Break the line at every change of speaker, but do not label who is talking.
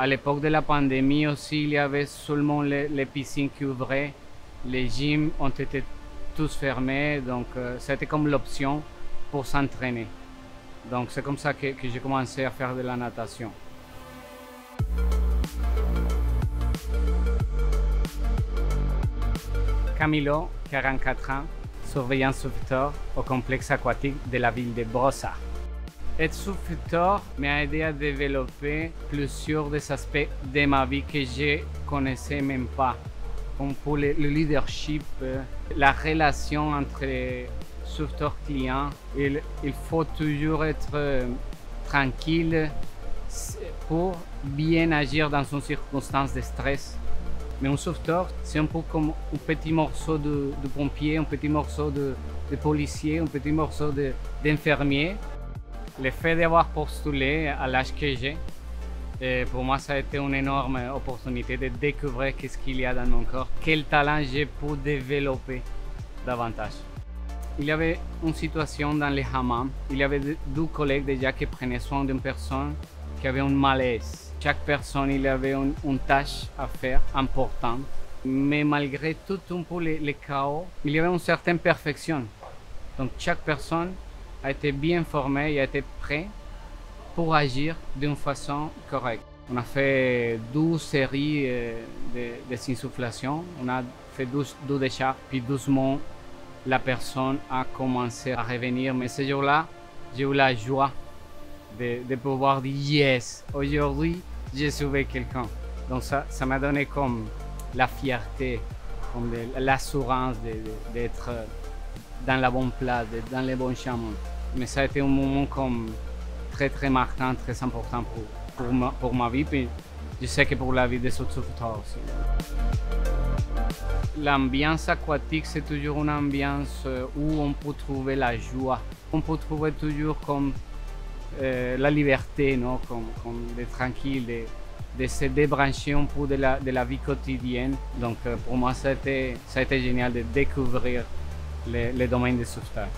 À l'époque de la pandémie aussi, il y avait seulement les piscines qui ouvraient. Les gyms ont été tous fermés, donc c'était comme l'option pour s'entraîner. Donc c'est comme ça que j'ai commencé à faire de la natation. Camilo, 44 ans, surveillant sauveteur au complexe aquatique de la ville de Brossard. Être sauveteur m'a aidé à développer plusieurs des aspects de ma vie que je ne connaissais même pas, comme pour le leadership, la relation entre sauveteur-client. Il faut toujours être tranquille pour bien agir dans une circonstance de stress. Mais un sauveteur, c'est un peu comme un petit morceau de pompier, un petit morceau de policier, un petit morceau d'infirmier. Le fait d'avoir postulé à l'âge que j'ai, pour moi, ça a été une énorme opportunité de découvrir qu'est-ce qu'il y a dans mon corps, quel talent j'ai pu développer davantage. Il y avait une situation dans les hammams. Il y avait deux collègues déjà qui prenaient soin d'une personne qui avait un malaise. Chaque personne, il avait une tâche à faire importante. Mais malgré tout un peu les chaos, il y avait une certaine perfection. Donc chaque personne a été bien formée et a été prête pour agir d'une façon correcte. On a fait 12 séries d'insufflation. On a fait 12 décharges, puis doucement, la personne a commencé à revenir. Mais ce jour-là, j'ai eu la joie de pouvoir dire yes, aujourd'hui j'ai sauvé quelqu'un. Donc ça m'a donné comme la fierté, comme l'assurance d'être dans la bonne place, dans les bons chemins. Mais ça a été un moment comme très marquant, très important pour ma vie, puis je sais que pour la vie des autres sauveteurs aussi. L'ambiance aquatique, c'est toujours une ambiance où on peut trouver la joie. On peut trouver toujours comme la liberté, non? Comme d'être tranquille, de se débrancher un peu de la vie quotidienne. Donc pour moi, ça a été génial de découvrir le domaine des sauveteurs.